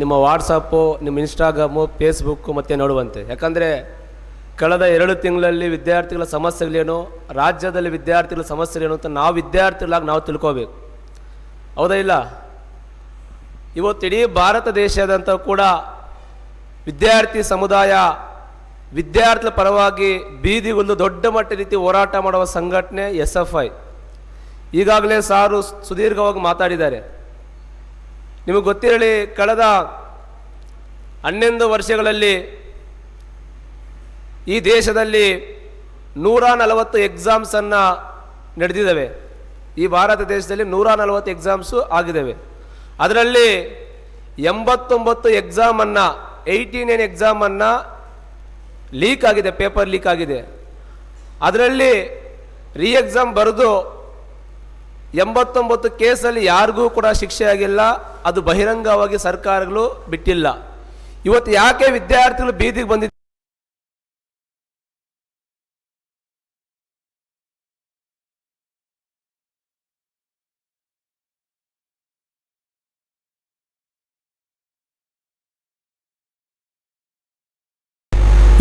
ನಿಮ್ಮ ವಾಟ್ಸಪ್ಪು, ನಿಮ್ಮ Instagram, Facebook ಮತ್ತೆ ನೋಡುವಂತೆ. ಯಾಕಂದರೆ ಕಳೆದ 2 ತಿಂಗಳಲ್ಲಿ ವಿದ್ಯಾರ್ಥಿಗಳ ಸಮಸ್ಯೆಗಳೇನು, ರಾಜ್ಯದಲ್ಲಿ ವಿದ್ಯಾರ್ಥಿಗಳ ಸಮಸ್ಯೆಗಳೇನು ಅಂತ ನಾವು ವಿದ್ಯಾರ್ಥಿಗಳಾಗಿ ನಾವು ತಿಳ್ಕೋಬೇಕು. ಹೌದಾ ಇಲ್ಲ? ಇವತ್ತು ಇಡೀ ಭಾರತ ದೇಶಾದ್ಯಂತ ಕೂಡ ವಿದ್ಯಾರ್ಥಿ ಸಮುದಾಯ ವಿದ್ಯಾರ್ಥಿಗಳ ಪರವಾಗಿ ಬೀದಿಗೊಂದು ದೊಡ್ಡ ಮಟ್ಟ ರೀತಿ ಹೋರಾಟ ಮಾಡುವ ಸಂಘಟನೆ SFI. ಈಗಾಗಲೇ ಸಾರು ಸುದೀರ್ಘವಾಗಿ ಮಾತಾಡಿದ್ದಾರೆ. ನಿಮಗೆ ಗೊತ್ತಿರಲಿ, ಕಳೆದ 11 ವರ್ಷಗಳಲ್ಲಿ ಈ ದೇಶದಲ್ಲಿ 140 ಎಕ್ಸಾಮ್ಸನ್ನು ನಡೆದಿದ್ದಾವೆ. ಈ ಭಾರತ ದೇಶದಲ್ಲಿ 140 ಎಕ್ಸಾಮ್ಸು ಆಗಿದ್ದಾವೆ. ಅದರಲ್ಲಿ 89 ಎಕ್ಸಾಮನ್ನು 89 ಎಕ್ಸಾಮನ್ನು ಲೀಕ್ ಆಗಿದೆ, ಪೇಪರ್ ಲೀಕ್ ಆಗಿದೆ. ಅದರಲ್ಲಿ ರೀ ಎಕ್ಸಾಮ್ ಬರೆದು 89 ಕೇಸಲ್ಲಿ ಯಾರಿಗೂ ಕೂಡ ಶಿಕ್ಷೆ ಆಗಿಲ್ಲ. ಅದು ಬಹಿರಂಗವಾಗಿ ಸರ್ಕಾರಗಳು ಬಿಟ್ಟಿಲ್ಲ. ಇವತ್ತು ಯಾಕೆ ವಿದ್ಯಾರ್ಥಿಗಳು ಬೀದಿಗೆ ಬಂದಿದ್ದಾರೆ?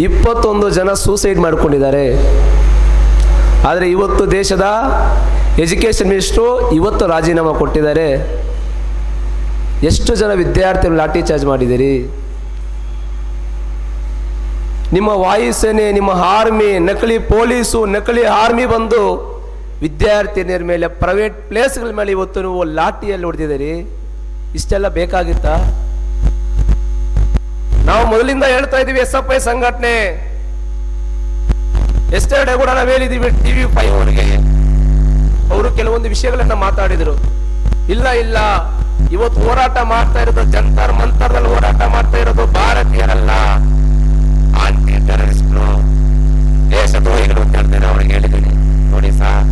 ಇಪ್ಪತ್ತೊಂದು ಜನ ಸೂಸೈಡ್ ಮಾಡಿಕೊಂಡಿದ್ದಾರೆ. ಆದರೆ ಇವತ್ತು ದೇಶದ ಎಜುಕೇಷನ್ ಮಿನಿಸ್ಟ್ರು ಇವತ್ತು ರಾಜೀನಾಮೆ ಕೊಟ್ಟಿದ್ದಾರೆ. ಎಷ್ಟು ಜನ ವಿದ್ಯಾರ್ಥಿಗಳು ಲಾಠಿ ಚಾರ್ಜ್ ಮಾಡಿದ್ದೀರಿ? ನಿಮ್ಮ ವಾಯುಸೇನೆ, ನಿಮ್ಮ ಆರ್ಮಿ, ನಕಲಿ ಪೊಲೀಸು, ನಕಲಿ ಆರ್ಮಿ ಬಂದು ವಿದ್ಯಾರ್ಥಿನಿಯರ ಮೇಲೆ, ಪ್ರೈವೇಟ್ ಪ್ಲೇಸ್ಗಳ ಮೇಲೆ ಇವತ್ತು ನೀವು ಲಾಠಿಯಲ್ಲಿ ಹೊಡೆದಿದ್ದೀರಿ. ಇಷ್ಟೆಲ್ಲ ಬೇಕಾಗಿತ್ತಾ? ನಾವು ಮೊದಲಿಂದ ಹೇಳ್ತಾ ಇದ್ದೀವಿ, SFI ಸಂಘಟನೆ ಎಸ್ಟರ್ಡೇ ಕೂಡ ನಾವು ಹೇಳಿದ್ದೀವಿ TV5 ಅವರಿಗೆ. ಅವರು ಕೆಲವೊಂದು ವಿಷಯಗಳನ್ನ ಮಾತಾಡಿದರು. ಇಲ್ಲ, ಇವತ್ತು ಹೋರಾಟ ಮಾಡ್ತಾ ಇರೋದು ಜಂತರ್ ಮಂತರ್ದಲ್ಲಿ ಹೋರಾಟ ಮಾಡ್ತಾ ಇರೋದು ಭಾರತೀಯರಲ್ಲ, ಆಂಟಿ ಟೆರರಿಸ್ಟ್ರು, ದೇಶದ್ರೋಹಿಗಳು ಅಂತ ಹೇಳ್ತೇನೆ. ಅವ್ರಿಗೆ ಹೇಳಿದ್ದೀನಿ ನೋಡಿ ಸರ್,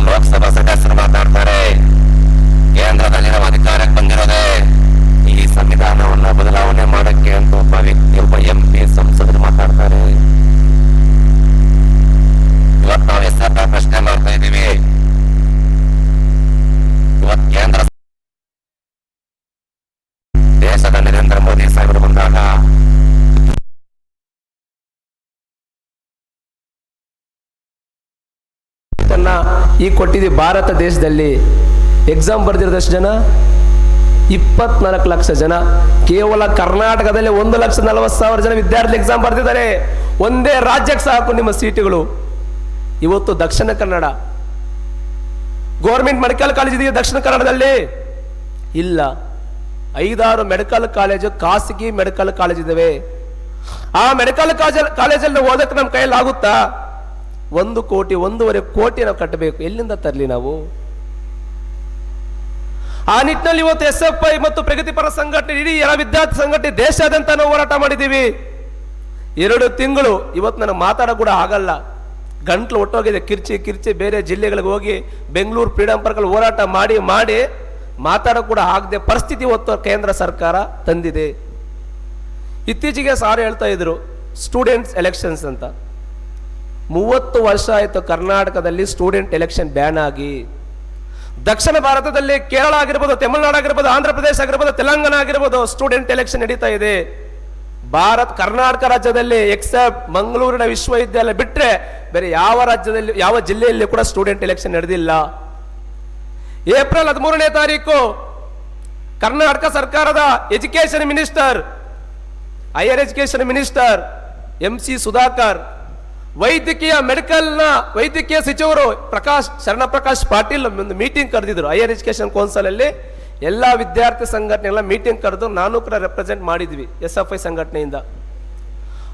ಲೋಕಸಭಾ ಸದಸ್ಯರು ಮಾತಾಡ್ತಾರೆ, ಕೇಂದ್ರದಲ್ಲಿ ನಾವು ಅಧಿಕಾರಕ್ಕೆ ಬಂದಿರೋದೇ ಈ ಸಂವಿಧಾನವನ್ನ ಬದಲಾವಣೆ ಮಾಡಕ್ಕೆ ಅಂತ ಒಬ್ಬ ವ್ಯಕ್ತಿ, ಒಬ್ಬ MP ಸಂಸದರು ಮಾತಾಡ್ತಾರೆ. ಇವತ್ತು ನಾವು SFI ಪ್ರಶ್ನೆ ಮಾಡ್ತಾ ಇದ್ದೀವಿ. ಇವತ್ತು ಕೇಂದ್ರ ದೇಶದ ನರೇಂದ್ರ ಮೋದಿ ಸಾಹೇಬರು ಬಂದಾಗ ಈಗ ಕೊಟ್ಟಿದ್ದೀವಿ. ಭಾರತ ದೇಶದಲ್ಲಿ ಎಕ್ಸಾಮ್ ಬರೆದಿರೋದಷ್ಟು ಜನ 24 ಲಕ್ಷ ಜನ. ಕೇವಲ ಕರ್ನಾಟಕದಲ್ಲಿ 1,40,000 ಜನ ವಿದ್ಯಾರ್ಥಿ ಎಕ್ಸಾಮ್ ಬರೆದಿದ್ದಾರೆ. ಒಂದೇ ರಾಜ್ಯಕ್ಕೆ ಸಾಕು ನಿಮ್ಮ ಸೀಟುಗಳು. ಇವತ್ತು Dakshina Kannada government medical college ಇದೆಯಾ ದಕ್ಷಿಣ ಕನ್ನಡದಲ್ಲಿ? ಇಲ್ಲ. 5-6 ಮೆಡಿಕಲ್ ಕಾಲೇಜು, ಖಾಸಗಿ ಮೆಡಿಕಲ್ ಕಾಲೇಜ್ ಇದಾವೆ. ಆ ಮೆಡಿಕಲ್ ಕಾಲೇಜಲ್ಲಿ ಓದಕ್ಕೆ ನಮ್ಮ ಕೈಯಲ್ಲಿ ಆಗುತ್ತಾ? 1 ಕೋಟಿ 1.5 ಕೋಟಿ ನಾವು ಕಟ್ಟಬೇಕು. ಎಲ್ಲಿಂದ ತರಲಿ ನಾವು? ಆ ನಿಟ್ಟಿನಲ್ಲಿ ಇವತ್ತು SFI ಮತ್ತು ಪ್ರಗತಿಪರ ಸಂಘಟನೆ, ಇಡೀ ಎಲ್ಲ ವಿದ್ಯಾರ್ಥಿ ಸಂಘಟನೆ ದೇಶಾದ್ಯಂತ ನಾವು ಹೋರಾಟ ಮಾಡಿದ್ದೀವಿ. 2 ತಿಂಗಳು. ಇವತ್ತು ನನಗೆ ಮಾತಾಡ ಕೂಡ ಆಗಲ್ಲ, ಗಂಟ್ಲು ಒಟ್ಟೋಗಿದೆ. ಕಿರ್ಚಿ ಬೇರೆ ಜಿಲ್ಲೆಗಳಿಗೆ ಹೋಗಿ ಬೆಂಗಳೂರು ಫ್ರೀಡಂ ಪಾರ್ಕಲ್ಲಿ ಹೋರಾಟ ಮಾಡಿ ಮಾತಾಡ ಕೂಡ ಆಗದೆ ಪರಿಸ್ಥಿತಿ ಇವತ್ತು ಕೇಂದ್ರ ಸರ್ಕಾರ ತಂದಿದೆ. ಇತ್ತೀಚೆಗೆ ಸಾರು ಹೇಳ್ತಾ ಇದ್ರು ಸ್ಟೂಡೆಂಟ್ಸ್ ಎಲೆಕ್ಷನ್ಸ್ ಅಂತ. 30 ವರ್ಷ ಆಯಿತು ಕರ್ನಾಟಕದಲ್ಲಿ ಸ್ಟೂಡೆಂಟ್ ಎಲೆಕ್ಷನ್ ಬ್ಯಾನ್ ಆಗಿ. ದಕ್ಷಿಣ ಭಾರತದಲ್ಲಿ ಕೇರಳ ಆಗಿರ್ಬೋದು, ತಮಿಳುನಾಡು ಆಗಿರ್ಬೋದು, ಆಂಧ್ರ ಪ್ರದೇಶ ಆಗಿರ್ಬೋದು, ತೆಲಂಗಾಣ ಆಗಿರ್ಬೋದು, ಸ್ಟೂಡೆಂಟ್ ಎಲೆಕ್ಷನ್ ನಡೀತಾ ಇದೆ. ಕರ್ನಾಟಕ ರಾಜ್ಯದಲ್ಲಿ ಎಕ್ಸೆಪ್ಟ್ ಮಂಗಳೂರಿನ ವಿಶ್ವವಿದ್ಯಾಲಯ ಬಿಟ್ಟರೆ ಬೇರೆ ಯಾವ ರಾಜ್ಯದಲ್ಲಿ, ಯಾವ ಜಿಲ್ಲೆಯಲ್ಲಿ ಕೂಡ ಸ್ಟೂಡೆಂಟ್ ಎಲೆಕ್ಷನ್ ನಡೆದಿಲ್ಲ. ಏಪ್ರಿಲ್ 13ನೇ ತಾರೀಕು ಕರ್ನಾಟಕ ಸರ್ಕಾರದ education minister, higher education minister MC Sudhakar, ವೈದ್ಯಕೀಯ ಸಚಿವರು ಶರಣಪ್ರಕಾಶ್ ಪಾಟೀಲ್ ಒಂದು ಮೀಟಿಂಗ್ ಕರೆದಿದ್ರು. ಹೈಯರ್ ಎಜುಕೇಶನ್ ಕೌನ್ಸಿಲ್ ಅಲ್ಲಿ ಎಲ್ಲ ವಿದ್ಯಾರ್ಥಿ ಸಂಘಟನೆಗಳ ಮೀಟಿಂಗ್ ಕರೆದು ನಾನು ಕೂಡ ರೆಪ್ರೆಸೆಂಟ್ ಮಾಡಿದ್ವಿ SFI ಸಂಘಟನೆಯಿಂದ.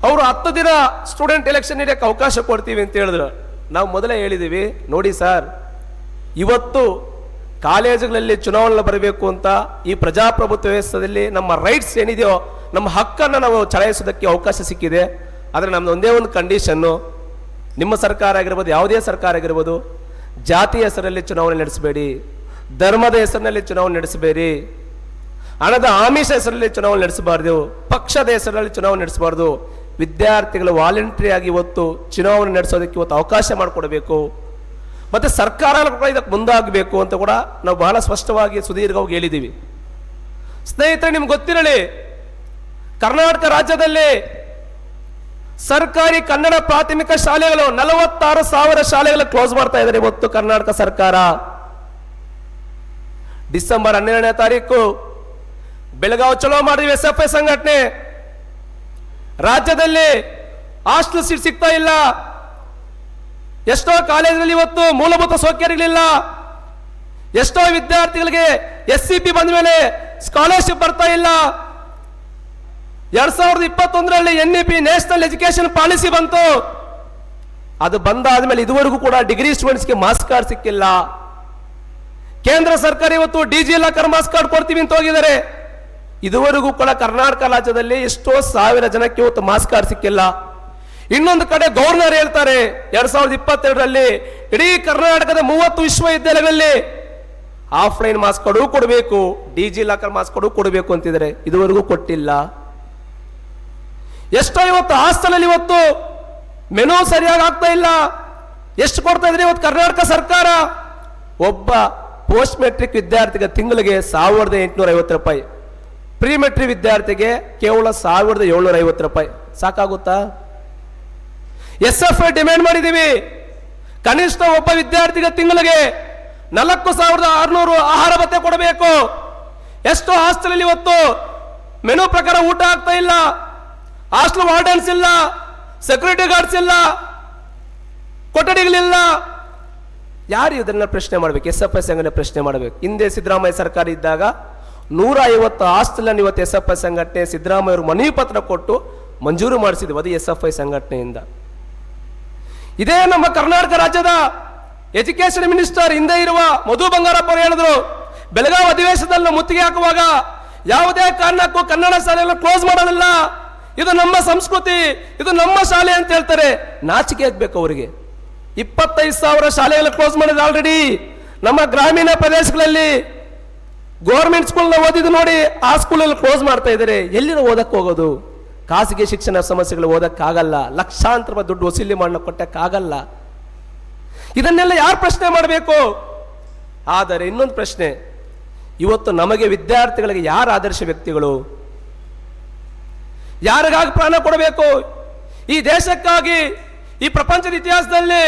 ಅವರು 10 ದಿನ ಸ್ಟೂಡೆಂಟ್ ಎಲೆಕ್ಷನ್ ನಡೆಯಕ್ಕೆ ಅವಕಾಶ ಕೊಡ್ತೀವಿ ಅಂತ ಹೇಳಿದ್ರು. ನಾವು ಮೊದಲೇ ಹೇಳಿದ್ದೀವಿ, ನೋಡಿ ಸರ್, ಇವತ್ತು ಕಾಲೇಜುಗಳಲ್ಲಿ ಚುನಾವಣೆ ಬರಬೇಕು ಅಂತ ಈ ಪ್ರಜಾಪ್ರಭುತ್ವ ವ್ಯವಸ್ಥೆಯಲ್ಲಿ ನಮ್ಮ ರೈಟ್ಸ್ ಏನಿದೆಯೋ, ನಮ್ಮ ಹಕ್ಕನ್ನು ನಾವು ಚಲಾಯಿಸೋದಕ್ಕೆ ಅವಕಾಶ ಸಿಕ್ಕಿದೆ. ಆದರೆ ನಮ್ದು ಒಂದೇ ಒಂದು ಕಂಡೀಷನ್ನು, ನಿಮ್ಮ ಸರ್ಕಾರ ಆಗಿರ್ಬೋದು, ಯಾವುದೇ ಸರ್ಕಾರ ಆಗಿರ್ಬೋದು, ಜಾತಿಯ ಹೆಸರಲ್ಲಿ ಚುನಾವಣೆ ನಡೆಸಬೇಡಿ, ಧರ್ಮದ ಹೆಸರಿನಲ್ಲಿ ಚುನಾವಣೆ ನಡೆಸಬೇಡಿ, ಹಣದ ಆಮಿಷ ಹೆಸರಲ್ಲಿ ಚುನಾವಣೆ ನಡೆಸಬಾರ್ದು, ಪಕ್ಷದ ಹೆಸರಲ್ಲಿ ಚುನಾವಣೆ ನಡೆಸಬಾರ್ದು. ವಿದ್ಯಾರ್ಥಿಗಳು ವಾಲಂಟರಿ ಆಗಿ ಇವತ್ತು ಚುನಾವಣೆ ನಡೆಸೋದಕ್ಕೆ ಇವತ್ತು ಅವಕಾಶ ಮಾಡಿಕೊಡಬೇಕು. ಮತ್ತೆ ಸರ್ಕಾರ ಕೂಡ ಇದಕ್ಕೆ ಮುಂದಾಗಬೇಕು ಅಂತ ಕೂಡ ನಾವು ಬಹಳ ಸ್ಪಷ್ಟವಾಗಿ ಸುದೀರ್ಘವಾಗಿ ಹೇಳಿದ್ದೀವಿ. ಸ್ನೇಹಿತರೆ, ನಿಮ್ಗೆ ಗೊತ್ತಿರಲಿ, ಕರ್ನಾಟಕ ರಾಜ್ಯದಲ್ಲಿ ಸರ್ಕಾರಿ ಕನ್ನಡ ಪ್ರಾಥಮಿಕ ಶಾಲೆಗಳು 46,000 ಶಾಲೆಗಳು ಕ್ಲೋಸ್ ಮಾಡ್ತಾ ಇದ್ದಾರೆ ಇವತ್ತು ಕರ್ನಾಟಕ ಸರ್ಕಾರ. ಡಿಸೆಂಬರ್ 12ನೇ ತಾರೀಕು ಬೆಳಗಾವಿ ಚಲೋ ಮಾಡಿದ್ವಿ SFI ಸಂಘಟನೆ. ರಾಜ್ಯದಲ್ಲಿ ಹಾಸ್ಟೆಲ್ ಸೀಟ್ ಸಿಗ್ತಾ ಇಲ್ಲ, ಎಷ್ಟೋ ಕಾಲೇಜಿನಲ್ಲಿ ಇವತ್ತು ಮೂಲಭೂತ ಸೌಕರ್ಯಗಳಿಲ್ಲ, ಎಷ್ಟೋ ವಿದ್ಯಾರ್ಥಿಗಳಿಗೆ SCP ಬಂದ ಮೇಲೆ ಸ್ಕಾಲರ್ಶಿಪ್ ಬರ್ತಾ ಇಲ್ಲ. 2021ರಲ್ಲಿ NEP ನ್ಯಾಷನಲ್ ಎಜುಕೇಶನ್ ಪಾಲಿಸಿ ಬಂತು. ಅದು ಬಂದಾದ್ಮೇಲೆ ಇದುವರೆಗೂ ಕೂಡ ಡಿಗ್ರಿ ಸ್ಟೂಡೆಂಟ್ಸ್ಗೆ ಮಾರ್ಕ್ಸ್ ಕಾರ್ಡ್ ಸಿಕ್ಕಿಲ್ಲ. ಕೇಂದ್ರ ಸರ್ಕಾರ ಇವತ್ತು DG ಲಾಕರ್ ಮಾರ್ಕ್ಸ್ ಕಾರ್ಡ್ ಕೊಡ್ತೀವಿ ಅಂತ ಹೋಗಿದ್ದಾರೆ. ಇದುವರೆಗೂ ಕೂಡ ಕರ್ನಾಟಕ ರಾಜ್ಯದಲ್ಲಿ ಎಷ್ಟೋ ಸಾವಿರ ಜನಕ್ಕೆ ಇವತ್ತು ಮಾರ್ಕ್ಸ್ ಕಾರ್ಡ್ ಸಿಕ್ಕಿಲ್ಲ. ಇನ್ನೊಂದು ಕಡೆ ಗವರ್ನರ್ ಹೇಳ್ತಾರೆ 2022ರಲ್ಲಿ ಇಡೀ ಕರ್ನಾಟಕದ 30 ವಿಶ್ವವಿದ್ಯಾಲಯಗಳಲ್ಲಿ ಆಫ್ಲೈನ್ ಮಾರ್ಕ್ಸ್ ಕಾರ್ಡ್ ಕೊಡಬೇಕು, DG ಲಾಕರ್ ಮಾರ್ಕ್ಸ್ ಕಾರ್ಡ್ ಕೊಡಬೇಕು ಅಂತಿದ್ದಾರೆ. ಇದುವರೆಗೂ ಕೊಟ್ಟಿಲ್ಲ. ಎಷ್ಟೋ ಇವತ್ತು ಹಾಸ್ಟೆಲ್ ಇವತ್ತು ಮೆನು ಸರಿಯಾಗಿ ಆಗ್ತಾ ಇಲ್ಲ. ಎಷ್ಟು ಕೊಡ್ತಾ ಇದ್ರೆ ಇವತ್ತು ಕರ್ನಾಟಕ ಸರ್ಕಾರ? ಒಬ್ಬ ಪೋಸ್ಟ್ ಮೆಟ್ರಿಕ್ ವಿದ್ಯಾರ್ಥಿಗೆ ತಿಂಗಳಿಗೆ 1,850 ರೂಪಾಯಿ, ಪ್ರೀ ಮೆಟ್ರಿಕ್ ವಿದ್ಯಾರ್ಥಿಗೆ ಕೇವಲ 1,750 ರೂಪಾಯಿ. ಸಾಕಾಗುತ್ತಾ? SFI ಡಿಮ್ಯಾಂಡ್ ಮಾಡಿದ್ದೀವಿ, ಕನಿಷ್ಠ ಒಬ್ಬ ವಿದ್ಯಾರ್ಥಿಗೆ ತಿಂಗಳಿಗೆ 4,600 ಆಹಾರ ಭತ್ಯೆ ಕೊಡಬೇಕು. ಎಷ್ಟು ಹಾಸ್ಟೆಲ್ ಇವತ್ತು ಮೆನು ಪ್ರಕಾರ ಊಟ ಆಗ್ತಾ ಇಲ್ಲ, ಹಾಸ್ಟೆಲ್ ವಾರ್ಡನ್ಸ್ ಇಲ್ಲ, ಸೆಕ್ಯೂರಿಟಿ ಗಾರ್ಡ್ಸ್ ಇಲ್ಲ, ಕೊಠಡಿಗಳಿಲ್ಲ. ಯಾರು ಇದನ್ನ ಪ್ರಶ್ನೆ ಮಾಡಬೇಕು? SFI ಸಂಘಟನೆ ಪ್ರಶ್ನೆ ಮಾಡಬೇಕು. ಹಿಂದೆ ಸಿದ್ದರಾಮಯ್ಯ ಸರ್ಕಾರ ಇದ್ದಾಗ 150 ಹಾಸ್ಟೆಲ್ ಅನ್ನು ಇವತ್ತು SFI ಸಂಘಟನೆ ಸಿದ್ದರಾಮಯ್ಯ ಅವರು ಮನವಿ ಪತ್ರ ಕೊಟ್ಟು ಮಂಜೂರು ಮಾಡಿಸಿದ್ವಿ, ಅದು SFI ಸಂಘಟನೆಯಿಂದ. ಇದೇ ನಮ್ಮ ಕರ್ನಾಟಕ ರಾಜ್ಯದ ಎಜುಕೇಶನ್ ಮಿನಿಸ್ಟರ್ ಹಿಂದೆ ಇರುವ ಮಧು ಬಂಗಾರಪ್ಪ ಅವರು ಹೇಳಿದ್ರು, ಬೆಳಗಾವಿ ಅಧಿವೇಶನದಲ್ಲಿ ಮುತ್ತಿಗೆ ಹಾಕುವಾಗ ಯಾವುದೇ ಕಾರಣಕ್ಕೂ ಕನ್ನಡ ಶಾಲೆಯನ್ನು ಕ್ಲೋಸ್ ಮಾಡೋದಿಲ್ಲ, ಇದು ನಮ್ಮ ಸಂಸ್ಕೃತಿ, ಇದು ನಮ್ಮ ಶಾಲೆ ಅಂತ ಹೇಳ್ತಾರೆ. ನಾಚಿಕೆ ಆಗ್ಬೇಕು ಅವರಿಗೆ. 25,000 ಶಾಲೆಗಳು ಕ್ಲೋಸ್ ಮಾಡಿದ್ರೆ ಆಲ್ರೆಡಿ. ನಮ್ಮ ಗ್ರಾಮೀಣ ಪ್ರದೇಶಗಳಲ್ಲಿ ಗೌರ್ಮೆಂಟ್ ಸ್ಕೂಲ್ನ ಓದಿದ್ದು ನೋಡಿ ಆ ಸ್ಕೂಲಲ್ಲಿ ಕ್ಲೋಸ್ ಮಾಡ್ತಾ ಇದ್ದಾರೆ. ಎಲ್ಲಿನ ಓದಕ್ಕೆ ಹೋಗೋದು? ಖಾಸಗಿ ಶಿಕ್ಷಣ ಸಂಸ್ಥೆಗಳು ಓದಕ್ಕಾಗಲ್ಲ, ಲಕ್ಷಾಂತರ ರೂಪಾಯಿ ದುಡ್ಡು ವಸೂಲಿ ಮಾಡಲಿಕ್ಕೆ ಕೊಟ್ಟಕ್ಕಾಗಲ್ಲ. ಇದನ್ನೆಲ್ಲ ಯಾರು ಪ್ರಶ್ನೆ ಮಾಡಬೇಕು? ಆದರೆ ಇನ್ನೊಂದು ಪ್ರಶ್ನೆ, ಇವತ್ತು ನಮಗೆ ವಿದ್ಯಾರ್ಥಿಗಳಿಗೆ ಯಾರು ಆದರ್ಶ ವ್ಯಕ್ತಿಗಳು? ಯಾರಿಗಾಗಿ ಪ್ರಾಣ ಕೊಡಬೇಕು? ಈ ದೇಶಕ್ಕಾಗಿ, ಈ ಪ್ರಪಂಚದ ಇತಿಹಾಸದಲ್ಲಿ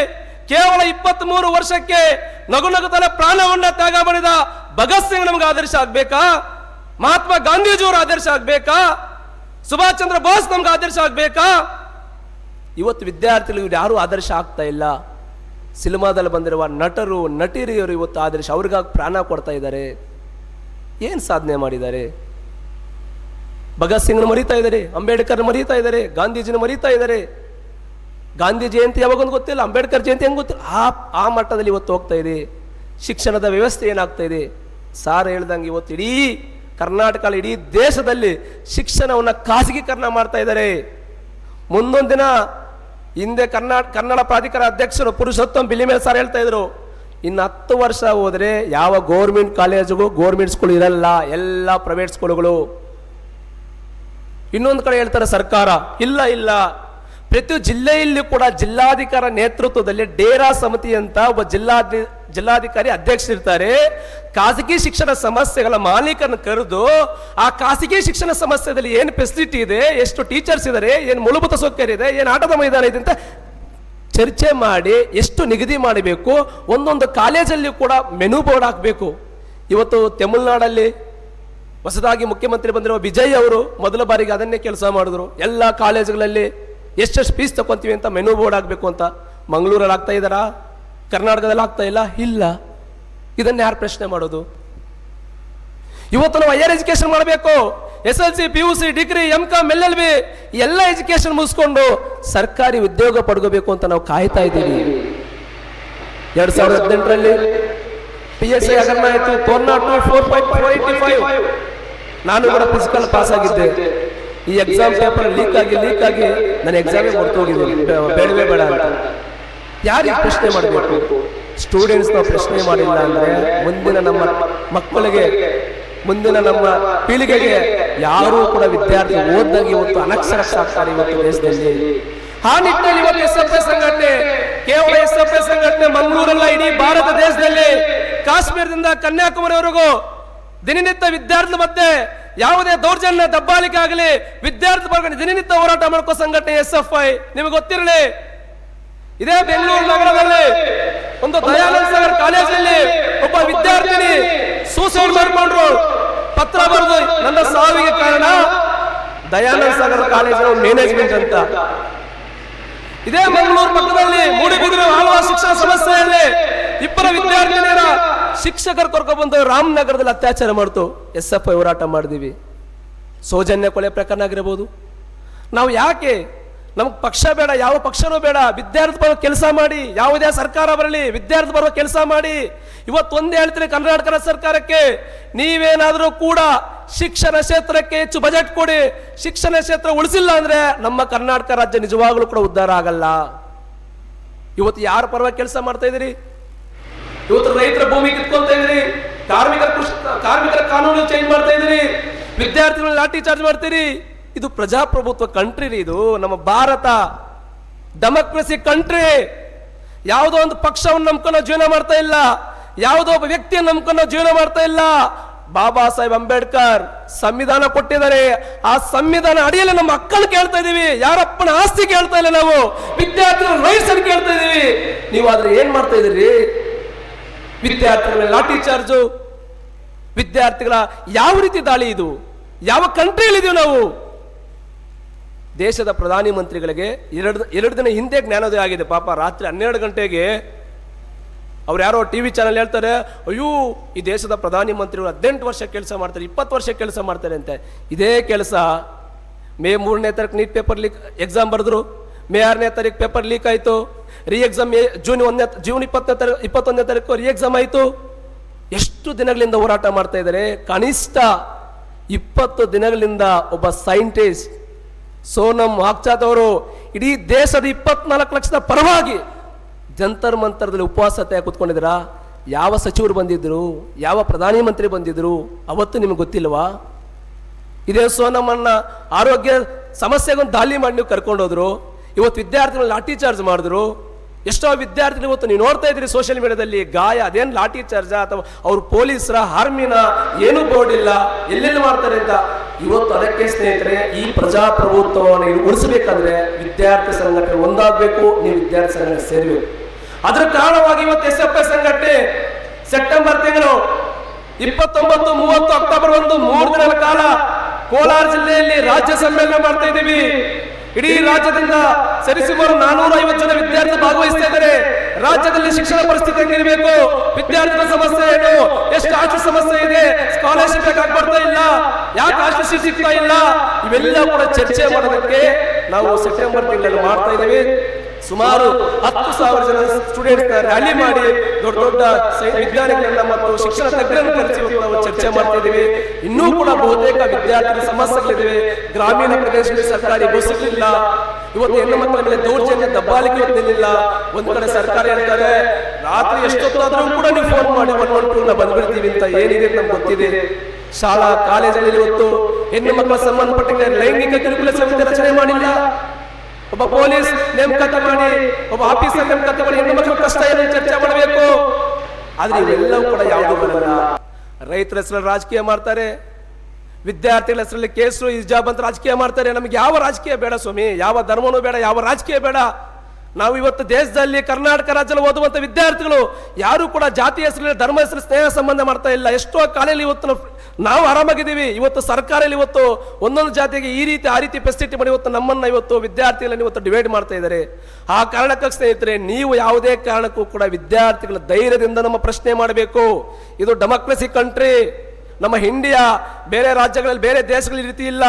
ಕೇವಲ 23 ವರ್ಷಕ್ಕೆ ನಗು ನಗುತ್ತಲೇ ಪ್ರಾಣವನ್ನ ತ್ಯಾಗ ಮಾಡಿದ ಭಗತ್ ಸಿಂಗ್ ನಮ್ಗೆ ಆದರ್ಶ ಆಗ್ಬೇಕಾ? ಮಹಾತ್ಮ ಗಾಂಧೀಜಿಯವರು ಆದರ್ಶ ಆಗ್ಬೇಕಾ? ಸುಭಾಷ್ ಚಂದ್ರ ಬೋಸ್ ನಮ್ಗೆ ಆದರ್ಶ ಆಗ್ಬೇಕಾ? ಇವತ್ತು ವಿದ್ಯಾರ್ಥಿಗಳು ಯಾರು ಆದರ್ಶ ಆಗ್ತಾ ಇಲ್ಲ. ಸಿನಿಮಾದಲ್ಲಿ ಬಂದಿರುವ ನಟರು ನಟಿಯರು ಇವತ್ತು ಆದರ್ಶ, ಅವ್ರಿಗಾಗಿ ಪ್ರಾಣ ಕೊಡ್ತಾ ಇದ್ದಾರೆ. ಏನು ಸಾಧನೆ ಮಾಡಿದ್ದಾರೆ? ಭಗತ್ ಸಿಂಗ್ನ ಮರೀತಾ ಇದ್ದಾರೆ, ಅಂಬೇಡ್ಕರ್ ಮರೀತಾ ಇದ್ದಾರೆ, ಗಾಂಧೀಜಿನ ಮರೀತಾ ಇದ್ದಾರೆ. ಗಾಂಧಿ ಜಯಂತಿ ಯಾವಾಗೊಂದು ಗೊತ್ತಿಲ್ಲ, ಅಂಬೇಡ್ಕರ್ ಜಯಂತಿ ಹೆಂಗೆ ಗೊತ್ತಿಲ್ಲ. ಆ ಮಟ್ಟದಲ್ಲಿ ಇವತ್ತು ಹೋಗ್ತಾ ಇದೆ. ಶಿಕ್ಷಣದ ವ್ಯವಸ್ಥೆ ಏನಾಗ್ತಾ ಇದೆ? ಸಾರ್ ಹೇಳ್ದಂಗೆ ಇವತ್ತು ಇಡೀ ಕರ್ನಾಟಕ, ಇಡೀ ದೇಶದಲ್ಲಿ ಶಿಕ್ಷಣವನ್ನು ಖಾಸಗೀಕರಣ ಮಾಡ್ತಾ ಇದ್ದಾರೆ. ಮುಂದೊಂದು ದಿನ ಹಿಂದೆ ಕನ್ನಡ ಪ್ರಾಧಿಕಾರ ಅಧ್ಯಕ್ಷರು ಪುರುಷೋತ್ತಮ್ ಬಿಲಿಮೇಲ್ ಸಾರ್ ಹೇಳ್ತಾ ಇದ್ರು, ಇನ್ನು 10 ವರ್ಷ ಹೋದ್ರೆ ಯಾವ ಗೌರ್ಮೆಂಟ್ ಕಾಲೇಜಿಗೂ ಗೌರ್ಮೆಂಟ್ ಸ್ಕೂಲ್ ಇರಲ್ಲ, ಎಲ್ಲ ಪ್ರೈವೇಟ್ ಸ್ಕೂಲ್ಗಳು. ಇನ್ನೊಂದು ಕಡೆ ಹೇಳ್ತಾರೆ ಸರ್ಕಾರ, ಇಲ್ಲ ಪ್ರತಿ ಜಿಲ್ಲೆಯಲ್ಲಿ ಕೂಡ ಜಿಲ್ಲಾಧಿಕಾರಿ ನೇತೃತ್ವದಲ್ಲಿ ಡೇರಾ ಸಮಿತಿ ಅಂತ ಒಬ್ಬ ಜಿಲ್ಲಾಧಿಕಾರಿ ಅಧ್ಯಕ್ಷರಿರ್ತಾರೆ. ಖಾಸಗಿ ಶಿಕ್ಷಣ ಸಂಸ್ಥೆಗಳ ಮಾಲೀಕರನ್ನು ಕರೆದು ಆ ಖಾಸಗಿ ಶಿಕ್ಷಣ ಸಂಸ್ಥೆಯಲ್ಲಿ ಏನು ಫೆಸಿಲಿಟಿ ಇದೆ, ಎಷ್ಟು ಟೀಚರ್ಸ್ ಇದ್ದಾರೆ, ಏನು ಮೂಲಭೂತ ಸೌಕರ್ಯ ಇದೆ, ಏನು ಆಟದ ಮೈದಾನ ಇದೆ ಅಂತ ಚರ್ಚೆ ಮಾಡಿ ಎಷ್ಟು ನಿಗದಿ ಮಾಡಬೇಕು. ಒಂದೊಂದು ಕಾಲೇಜಲ್ಲಿ ಕೂಡ ಮೆನು ಬೋರ್ಡ್ ಹಾಕಬೇಕು. ಇವತ್ತು ತಮಿಳುನಾಡಲ್ಲಿ ಹೊಸದಾಗಿ ಮುಖ್ಯಮಂತ್ರಿ ಬಂದಿರುವ ವಿಜಯ್ ಅವರು ಮೊದಲ ಬಾರಿಗೆ ಅದನ್ನೇ ಕೆಲಸ ಮಾಡಿದ್ರು. ಎಲ್ಲ ಕಾಲೇಜುಗಳಲ್ಲಿ ಎಷ್ಟೆಷ್ಟು ಫೀಸ್ ತಗೊಂತೀವಿ ಅಂತ ಮೆನು ಬೋರ್ಡ್ ಆಗಬೇಕು ಅಂತ. ಮಂಗಳೂರಲ್ಲಿ ಆಗ್ತಾ ಇದ್ದಾರಾ? ಕರ್ನಾಟಕದಲ್ಲಿ ಆಗ್ತಾ ಇಲ್ಲ. ಇದನ್ನ ಯಾರು ಪ್ರಶ್ನೆ ಮಾಡೋದು? ಇವತ್ತು ನಾವು ಹೈಯರ್ ಎಜುಕೇಶನ್ ಮಾಡಬೇಕು. SLC, PUC, degree, MCom, LLB ಎಲ್ಲ ಎಜುಕೇಶನ್ ಮುಗಿಸ್ಕೊಂಡು ಸರ್ಕಾರಿ ಉದ್ಯೋಗ ಪಡ್ಕೋಬೇಕು ಅಂತ ನಾವು ಕಾಯ್ತಾ ಇದ್ದೀವಿ. 2018ರಲ್ಲಿ PSI ಹಗರಣ ಆಯಿತು, 402, ನಾನು ಕೂಡ ಫಿಸಿಕಲ್ ಪಾಸ್ ಆಗಿದ್ದೆ. ಈ ಎಕ್ಸಾಮ್ ಪೇಪರ್ ಲೀಕ್ ಆಗಿ ನಾನು ಎಕ್ಸಾಮೇ ಹೊರತು ಹೋಗಿದ್ದೀನಿ, ಬೇಡವೇ ಬೇಡ ಅಂತ. ಯಾರಿಗೆ ಪ್ರಶ್ನೆ ಮಾಡಬೇಕು? ಸ್ಟೂಡೆಂಟ್ಸ್ ನಾವು ಪ್ರಶ್ನೆ ಮಾಡಿಲ್ಲ ಅಂದ್ರೆ ಮುಂದಿನ ನಮ್ಮ ಮಕ್ಕಳಿಗೆ, ಮುಂದಿನ ನಮ್ಮ ಪೀಳಿಗೆಗೆ ಯಾರೂ ಕೂಡ ವಿದ್ಯಾರ್ಥಿ ಓದಿದಾಗ ಇವತ್ತು ಅನಕ್ಷರಸ್ಥರಾಗ್ತಾರೆ ಇವತ್ತು ದೇಶದಲ್ಲಿ. ಆ ನಿಟ್ಟಿನಲ್ಲಿ ಇವತ್ತು SFI ಸಂಘಟನೆ, ಕೇವಲ SFI ಸಂಘಟನೆ ಮಂಗಳೂರಲ್ಲ, ಇಡೀ ಭಾರತ ದೇಶದಲ್ಲಿ ಕಾಶ್ಮೀರದಿಂದ ಕನ್ಯಾಕುಮಾರಿವರೆಗೂ ದಿನನಿತ್ಯ ವಿದ್ಯಾರ್ಥಿ ಮಧ್ಯೆ ಯಾವುದೇ ದೌರ್ಜನ್ಯ ದಬ್ಬಾಳಿಕೆ ಆಗಲಿ, ವಿದ್ಯಾರ್ಥಿ ವರ್ಗ ದಿನನಿತ್ಯ ಹೋರಾಟ ಮಾಡ್ಕೋ ಸಂಘಟನೆ SFI. ನಿಮಗೆ ಗೊತ್ತಿರಲಿ, ಇದೇ ಬೆಂಗಳೂರು ನಗರದಲ್ಲಿ ಒಂದು ದಯಾನಂದ ಸಾಗರ್ ಕಾಲೇಜಲ್ಲಿ ಒಬ್ಬ ವಿದ್ಯಾರ್ಥಿನಿ ಸೂಸೈಡ್ ಮಾಡಿಕೊಂಡ್ರು. ಪತ್ರ ಬರೆದು ನನ್ನ ಸಾವಿಗೆ ಕಾರಣ ದಯಾನಂದ ಸಾಗರ್ ಕಾಲೇಜಿನ ಮ್ಯಾನೇಜ್ಮೆಂಟ್ ಅಂತ. ಇದೇ ಮಂಗಳೂರು ಪಕ್ಕದಲ್ಲಿ ಮೂಡಿಬಿದಿರು ಆಳ್ವಾ ಶಿಕ್ಷಣ ಸಮಸ್ಯೆಯಲ್ಲಿ ಇಬ್ಬರ ವಿದ್ಯಾರ್ಥಿನಿಯರ ಶಿಕ್ಷಕರು ಕರ್ಕೊಂಡ್ಬಂದು ರಾಮನಗರದಲ್ಲಿ ಅತ್ಯಾಚಾರ ಮಾಡ್ತು. SFI ಹೋರಾಟ ಮಾಡಿದೀವಿ. ಸೌಜನ್ಯ ಕೊಲೆ ಪ್ರಕರಣ ಆಗಿರಬಹುದು. ನಾವು ಯಾಕೆ, ನಮ್ಗೆ ಪಕ್ಷ ಬೇಡ, ಯಾವ ಪಕ್ಷನೂ ಬೇಡ, ವಿದ್ಯಾರ್ಥಿ ಬರೋ ಕೆಲಸ ಮಾಡಿ, ಯಾವುದೇ ಸರ್ಕಾರ ಬರಲಿ ವಿದ್ಯಾರ್ಥಿ ಬರೋ ಕೆಲಸ ಮಾಡಿ. ಇವತ್ತೊಂದೇ ಹೇಳ್ತೀನಿ ಕರ್ನಾಟಕ ಸರ್ಕಾರಕ್ಕೆ, ನೀವೇನಾದರೂ ಕೂಡ ಶಿಕ್ಷಣ ಕ್ಷೇತ್ರಕ್ಕೆ ಹೆಚ್ಚು ಬಜೆಟ್ ಕೊಡಿ. ಶಿಕ್ಷಣ ಕ್ಷೇತ್ರ ಉಳಿಸಿಲ್ಲ ಅಂದ್ರೆ ನಮ್ಮ ಕರ್ನಾಟಕ ರಾಜ್ಯ ನಿಜವಾಗ್ಲೂ ಕೂಡ ಉದ್ಧಾರ ಆಗಲ್ಲ. ಇವತ್ತು ಯಾರ ಪರವಾಗಿ ಕೆಲಸ ಮಾಡ್ತಾ ಇದ್ದೀರಿ? ಇವತ್ತು ರೈತರ ಭೂಮಿ ಕಿತ್ಕೊಳ್ತಾ ಇದ್ದೀರಿ, ಕಾರ್ಮಿಕರ ಕಾನೂನು ಚೇಂಜ್ ಮಾಡ್ತಾ ಇದ್ದೀರಿ, ವಿದ್ಯಾರ್ಥಿಗಳ ಲಾಠಿ ಚಾರ್ಜ್ ಮಾಡ್ತೀರಿ. ಇದು ಪ್ರಜಾಪ್ರಭುತ್ವ ಕಂಟ್ರಿ ರೀ, ಇದು ನಮ್ಮ ಭಾರತ ಡೆಮೋಕ್ರಸಿ ಕಂಟ್ರಿ. ಯಾವುದೋ ಒಂದು ಪಕ್ಷವನ್ನು ನಂಬ್ಕೊಂಡು ಜೀವನ ಮಾಡ್ತಾ ಇಲ್ಲ, ಯಾವುದೋ ಒಬ್ಬ ವ್ಯಕ್ತಿಯನ್ನು ನಂಬ್ಕೊಂಡು ಜೀವನ ಮಾಡ್ತಾ ಇಲ್ಲ. ಬಾಬಾ ಸಾಹೇಬ್ ಅಂಬೇಡ್ಕರ್ ಸಂವಿಧಾನ ಕೊಟ್ಟಿದ್ದಾರೆ. ಆ ಸಂವಿಧಾನ ಅಡಿಯಲ್ಲಿ ನಮ್ಮ ಹಕ್ಕನ್ನು ಕೇಳ್ತಾ ಇದೀವಿ. ಯಾರಪ್ಪನ ಆಸ್ತಿ ಕೇಳ್ತಾ ಇಲ್ಲ, ನಾವು ವಿದ್ಯಾರ್ಥಿಗಳ ರೈಟ್ಸ್ ಅನ್ನು ಕೇಳ್ತಾ ಇದೀವಿ. ನೀವು ಆದ್ರೆ ಏನ್ ಮಾಡ್ತಾ ಇದೀರಿ? ವಿದ್ಯಾರ್ಥಿಗಳ ಲಾಠಿ ಚಾರ್ಜು, ವಿದ್ಯಾರ್ಥಿಗಳ ಯಾವ ರೀತಿ ದಾಳಿ ಇದು? ಯಾವ ಕಂಟ್ರಿಯಲ್ಲಿ ಇದೀವಿ ನಾವು? ದೇಶದ ಪ್ರಧಾನಿ ಮಂತ್ರಿಗಳಿಗೆ ಎರಡು ದಿನ ಹಿಂದೆ ಜ್ಞಾನೋದಯ ಆಗಿದೆ. ಪಾಪ ರಾತ್ರಿ 12 ಗಂಟೆಗೆ ಅವ್ರು ಯಾರೋ TV ಚಾನಲ್ ಹೇಳ್ತಾರೆ, ಅಯ್ಯೋ ಈ ದೇಶದ ಪ್ರಧಾನಿ ಮಂತ್ರಿಗಳು 18 ವರ್ಷ ಕೆಲಸ ಮಾಡ್ತಾರೆ, 20 ವರ್ಷ ಕೆಲಸ ಮಾಡ್ತಾರೆ ಅಂತ. ಇದೇ ಕೆಲಸ ಮೇ 3ನೇ ತಾರೀಕು ನೀಟ್ ಪೇಪರ್ ಲೀಕ್ ಎಕ್ಸಾಮ್ ಬರೆದ್ರು, ಮೇ 6ನೇ ತಾರೀಕು ಪೇಪರ್ ಲೀಕ್ ಆಯಿತು, ರೀ ಎಕ್ಸಾಮ್ ಜೂನ್ 21ನೇ ತಾರೀಕು ರೀ ಎಕ್ಸಾಮ್ ಆಯಿತು. ಎಷ್ಟು ದಿನಗಳಿಂದ ಹೋರಾಟ ಮಾಡ್ತಾ ಇದ್ದಾರೆ? ಕನಿಷ್ಠ 20 ದಿನಗಳಿಂದ ಒಬ್ಬ ಸೈಂಟಿಸ್ಟ್ ಸೋನಂ ವಾಗ್ಚಾತ್ ಅವರು ಇಡೀ ದೇಶದ 24 ಲಕ್ಷದ ಪರವಾಗಿ ಜಂತರ್ ಮಂತರದಲ್ಲಿ ಉಪವಾಸ ಸತ್ಯ ಕೂತ್ಕೊಂಡಿದ್ದೀರಾ? ಯಾವ ಸಚಿವರು ಬಂದಿದ್ರು? ಯಾವ ಪ್ರಧಾನಿ ಮಂತ್ರಿ ಬಂದಿದ್ರು? ಅವತ್ತು ನಿಮ್ಗೆ ಗೊತ್ತಿಲ್ವಾ? ಇದೇ ಸೋನಮ್ಮನ್ನ ಆರೋಗ್ಯ ಸಮಸ್ಯೆಗೊಂದು ದಾಳಿ ಮಾಡಿ ನೀವು ಕರ್ಕೊಂಡೋದ್ರು. ಇವತ್ತು ವಿದ್ಯಾರ್ಥಿಗಳು ಲಾಠಿ ಚಾರ್ಜ್ ಮಾಡಿದ್ರು. ಎಷ್ಟೋ ವಿದ್ಯಾರ್ಥಿಗಳು ಇವತ್ತು ನೀವು ನೋಡ್ತಾ ಇದ್ರಿ ಸೋಷಿಯಲ್ ಮೀಡಿಯಾದಲ್ಲಿ ಗಾಯ, ಅದೇನು ಲಾಠಿ ಚಾರ್ಜ ಅಥವಾ ಅವ್ರು ಪೊಲೀಸರ ಆರ್ಮಿನ ಏನೂ ಬೋರ್ಡ್ ಇಲ್ಲ, ಎಲ್ಲೆಲ್ಲಿ ಮಾಡ್ತಾರೆ ಅಂತ. ಇವತ್ತು ಅದಕ್ಕೆ ಸ್ನೇಹಿತರೆ, ಈ ಪ್ರಜಾಪ್ರಭುತ್ವವನ್ನು ಉಳಿಸಬೇಕಾದ್ರೆ ವಿದ್ಯಾರ್ಥಿ ಸಂಘಟನೆ ಒಂದಾಗಬೇಕು, ನೀವು ವಿದ್ಯಾರ್ಥಿ ಸಂಘಟನೆ ಸೇರಬೇಕು. ಅದರ ಕಾರಣವಾಗಿ ಇವತ್ತು SFI ಸಂಘಟನೆ ಸೆಪ್ಟೆಂಬರ್ ತಿಂಗಳು 29, 30, ಅಕ್ಟೋಬರ್ 1 3 ದಿನಗಳ ಕಾಲ ಕೋಲಾರ ಜಿಲ್ಲೆಯಲ್ಲಿ ರಾಜ್ಯ ಸಮ್ಮೇಳನ ಮಾಡ್ತಾ ಇದ್ದೀವಿ. ಇಡೀ ರಾಜ್ಯದಿಂದ ಸರಿಸುಮಾರು 450 ಜನ ವಿದ್ಯಾರ್ಥಿ ಭಾಗವಹಿಸ್ತಾ ಇದ್ದಾರೆ. ರಾಜ್ಯದಲ್ಲಿ ಶಿಕ್ಷಣ ಪರಿಸ್ಥಿತಿ ಹೆಂಗಿರಬೇಕು, ವಿದ್ಯಾರ್ಥಿಗಳ ಸಮಸ್ಯೆ ಏನು, ಎಷ್ಟು ಹಾಸ್ಟೆಲ್ ಸಮಸ್ಯೆ ಇದೆ, ಸ್ಕಾಲರ್ಶಿಪ್ ಯಾಕೆ ಬರ್ತಾ ಇಲ್ಲ, ಯಾಕೆ ಹಾಸ್ಟೆಲ್ ಸಿಗ್ತಾ ಇಲ್ಲ, ಇವೆಲ್ಲ ಕೂಡ ಚರ್ಚೆ ಮಾಡೋದಕ್ಕೆ ನಾವು ಸೆಪ್ಟೆಂಬರ್ ತಿಂಗಳಲ್ಲಿ ಮಾಡ್ತಾ ಇದ್ದೀವಿ. ಸುಮಾರು 10,000 ಜನ ಸ್ಟೂಡೆಂಟ್ಸ್ ರ್ಯಾಲಿ ಮಾಡಿ ದೊಡ್ಡ ದೊಡ್ಡ ವಿಜ್ಞಾನಿಗಳನ್ನ ಮತ್ತು ಶಿಕ್ಷಣ ತಜ್ಞರನ್ನು ಕರೆಸಿ ನಾವು ಚರ್ಚೆ ಮಾಡ್ತಾ ಇದ್ದೀವಿ. ಇನ್ನೂ ಕೂಡ ಬಹುತೇಕ ವಿದ್ಯಾರ್ಥಿಗಳ ಸಮಸ್ಯೆಗಳಿವೆ. ಗ್ರಾಮೀಣ ಪ್ರದೇಶದಲ್ಲಿ ಸರ್ಕಾರಿ ಬಸ್ ಇಲ್ಲ, ಇವತ್ತು ಹೆಣ್ಣು ಮಕ್ಕಳ ಮೇಲೆ ದೌರ್ಜನ್ಯ ದಬ್ಬಾಳಿಕೆ ಹೊಂದಿಲ್ಲ. ಒಂದ್ ಕಡೆ ಸರ್ಕಾರ ಹೇಳ್ತಾರೆ ರಾತ್ರಿ ಎಷ್ಟೊತ್ತಾದ್ರೂ ಕೂಡ ನೀವು ಫೋನ್ ಮಾಡಿ 112 ಬಂದ್ಬಿಡ್ತೀವಿ ಅಂತ. ಏನಿದೆ ನಮ್ಗೆ ಗೊತ್ತಿದೆ. ಶಾಲಾ ಕಾಲೇಜಲ್ಲಿ ಇವತ್ತು ಹೆಣ್ಣು ಮಕ್ಕಳ ಸಂಬಂಧಪಟ್ಟ ಲೈಂಗಿಕ ಕಿರುಕುಳ ಸಮಿತಿ ರಚನೆ ಮಾಡಿಲ್ಲ. ಒಬ್ಬ ಪೊಲೀಸ್ ನೇಮಕಾತಿ ಮಾಡಿ, ಒಬ್ಬ ಆಫೀಸರ್ ನೇಮಕಾತಿ ಮಾಡಿ ಹೆಣ್ಣು ಮಕ್ಕಳ ಕಷ್ಟ ಏನು ಚರ್ಚೆ ಮಾಡಬೇಕು. ಆದ್ರೆ ಇವೆಲ್ಲವೂ ಕೂಡ ಯಾವುದು ಬರಲ್ಲ. ರೈತರ ಹೆಸರಲ್ಲಿ ರಾಜಕೀಯ ಮಾಡ್ತಾರೆ, ವಿದ್ಯಾರ್ಥಿಗಳ ಹೆಸರಲ್ಲಿ ಕೇಸು ಹಿಜಾಬ್ ಅಂತ ರಾಜಕೀಯ ಮಾಡ್ತಾರೆ. ನಮಗೆ ಯಾವ ರಾಜಕೀಯ ಬೇಡ ಸ್ವಾಮಿ, ಯಾವ ಧರ್ಮನೂ ಬೇಡ, ಯಾವ ರಾಜಕೀಯ ಬೇಡ. ನಾವು ಇವತ್ತು ದೇಶದಲ್ಲಿ ಕರ್ನಾಟಕ ರಾಜ್ಯದಲ್ಲಿ ಓದುವಂತ ವಿದ್ಯಾರ್ಥಿಗಳು ಯಾರು ಕೂಡ ಜಾತಿ ಹೆಸರಲ್ಲಿ, ಧರ್ಮ ಹೆಸರು ಸ್ನೇಹ ಸಂಬಂಧ ಮಾಡ್ತಾ ಇಲ್ಲ. ಎಷ್ಟೋ ಕಾಲೇಜಲ್ಲಿ ಇವತ್ತು ನಾವು ಆರಾಮಾಗಿದ್ದೀವಿ. ಇವತ್ತು ಸರ್ಕಾರದಲ್ಲಿ ಇವತ್ತು ಒಂದೊಂದು ಜಾತಿಗೆ ಈ ರೀತಿ ಆ ರೀತಿ ಫೆಸಿಲಿಟಿ ಮಾಡಿ ಇವತ್ತು ನಮ್ಮನ್ನ ಇವತ್ತು ವಿದ್ಯಾರ್ಥಿಗಳನ್ನು ಇವತ್ತು ಡಿವೈಡ್ ಮಾಡ್ತಾ ಇದ್ದಾರೆ. ಆ ಕಾರಣಕ್ಕೆ ಸ್ನೇಹಿತರೆ, ನೀವು ಯಾವುದೇ ಕಾರಣಕ್ಕೂ ಕೂಡ ವಿದ್ಯಾರ್ಥಿಗಳ ಧೈರ್ಯದಿಂದ ನಮ್ಮ ಪ್ರಶ್ನೆ ಮಾಡಬೇಕು. ಇದು ಡೆಮೋಕ್ರಸಿ ಕಂಟ್ರಿ. ನಮ್ಮ ಇಂಡಿಯಾ ಬೇರೆ ರಾಜ್ಯಗಳಲ್ಲಿ ಬೇರೆ ದೇಶಗಳಲ್ಲಿ ಈ ರೀತಿ ಇಲ್ಲ.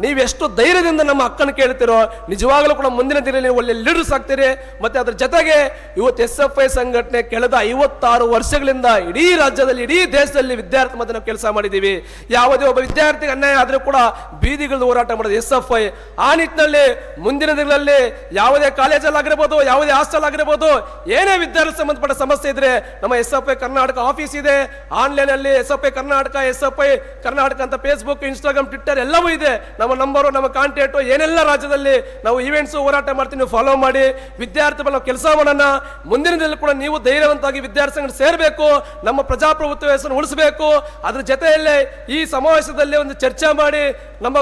ನೀವೆಷ್ಟು ಧೈರ್ಯದಿಂದ ನಮ್ಮ ಹಕ್ಕನ್ನು ಕೇಳ್ತಿರೋ ನಿಜವಾಗಲೂ ಕೂಡ ಮುಂದಿನ ದಿನದಲ್ಲಿ ನೀವು ಒಳ್ಳೆ ಲೀಡರ್ಸ್ ಆಗ್ತೀರಿ. ಮತ್ತೆ ಅದ್ರ ಜೊತೆಗೆ ಇವತ್ತು SFI ಸಂಘಟನೆ ಕಳೆದ 56 ವರ್ಷಗಳಿಂದ ಇಡೀ ರಾಜ್ಯದಲ್ಲಿ ಇಡೀ ದೇಶದಲ್ಲಿ ವಿದ್ಯಾರ್ಥಿ ಮತ್ತೆ ನಾವು ಕೆಲಸ ಮಾಡಿದ್ದೀವಿ. ಯಾವುದೇ ಒಬ್ಬ ವಿದ್ಯಾರ್ಥಿಗೆ ಅನ್ಯಾಯ ಆದರೂ ಕೂಡ ಬೀದಿಗಳಲ್ಲಿ ಹೋರಾಟ ಮಾಡೋದು SFI. ಆ ನಿಟ್ಟಿನಲ್ಲಿ ಮುಂದಿನ ದಿನಗಳಲ್ಲಿ ಯಾವುದೇ ಕಾಲೇಜಲ್ಲಿ ಆಗಿರ್ಬೋದು, ಯಾವುದೇ ಹಾಸ್ಟೆಲ್ ಆಗಿರ್ಬೋದು, ಏನೇ ವಿದ್ಯಾರ್ಥಿ ಸಂಬಂಧಪಟ್ಟ ಸಮಸ್ಯೆ ಇದ್ರೆ ನಮ್ಮ SFI ಕರ್ನಾಟಕ ಆಫೀಸ್ ಇದೆ. ಆನ್ಲೈನ್ ಅಲ್ಲಿ SFI ಕರ್ನಾಟಕ, SFI ಕರ್ನಾಟಕ ಅಂತ ಫೇಸ್ಬುಕ್, ಇನ್ಸ್ಟಾಗ್ರಾಮ್, ಟ್ವಿಟ್ಟರ್ ಎಲ್ಲವೂ ಇದೆ. ನಮ್ಮ ನಂಬರು, ನಮ್ಮ ಕಾಂಟ್ಯಾಕ್ಟು, ಏನೆಲ್ಲ ರಾಜ್ಯದಲ್ಲಿ ನಾವು ಈವೆಂಟ್ಸ್ ಹೋರಾಟ ಮಾಡ್ತೀವಿ, ನೀವು ಫಾಲೋ ಮಾಡಿ. ವಿದ್ಯಾರ್ಥಿಗಳು ನಾವು ಕೆಲಸ ಮಾಡೋಣ. ಮುಂದಿನ ದಿನದಲ್ಲಿ ಕೂಡ ನೀವು ಧೈರ್ಯವಂತಾಗಿ ವಿದ್ಯಾರ್ಥಿ ಸಂಘ ಸೇರಬೇಕು, ನಮ್ಮ ಪ್ರಜಾಪ್ರಭುತ್ವ ಹೆಸರನ್ನು ಉಳಿಸಬೇಕು. ಅದ್ರ ಜೊತೆಯಲ್ಲೇ ಈ ಸಮಾವೇಶದಲ್ಲಿ ಒಂದು ಚರ್ಚೆ ಮಾಡಿ ನಮ್ಮ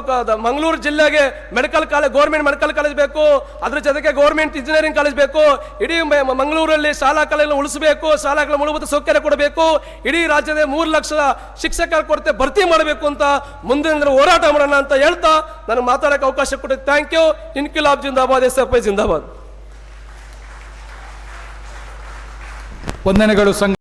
ಮಂಗಳೂರು ಜಿಲ್ಲೆಗೆ medical college, government medical college ಬೇಕು. ಅದ್ರ ಜೊತೆಗೆ ಗೌರ್ಮೆಂಟ್ ಇಂಜಿನಿಯರಿಂಗ್ ಕಾಲೇಜ್ ಬೇಕು. ಇಡೀ ಮಂಗಳೂರಲ್ಲಿ ಶಾಲಾ ಕಾಲೇಜ್ ಉಳಿಸಬೇಕು, ಶಾಲಾಗಳ ಮೂಲಭೂತ ಸೌಕರ್ಯ ಕೊಡಬೇಕು. ಇಡೀ ರಾಜ್ಯದ 3 ಲಕ್ಷ ಶಿಕ್ಷಕರ ಕೊರತೆ ಭರ್ತಿ ಮಾಡಬೇಕು ಅಂತ ಮುಂದಿನ ಹೋರಾಟ ಮಾಡೋಣ ಅಂತ ಹೇಳ್ತಾ ನನಗೆ ಮಾತಾಡಕ್ಕೆ ಅವಕಾಶ ಕೊಟ್ಟಿದ್ದು ಥ್ಯಾಂಕ್ ಯು. ಇನ್ಕಿಲಾಬ್ ಜಿಂದಾಬಾದ್, SFI ಜಿಂದಾಬಾದ್. ವಂದನೆಗಳು.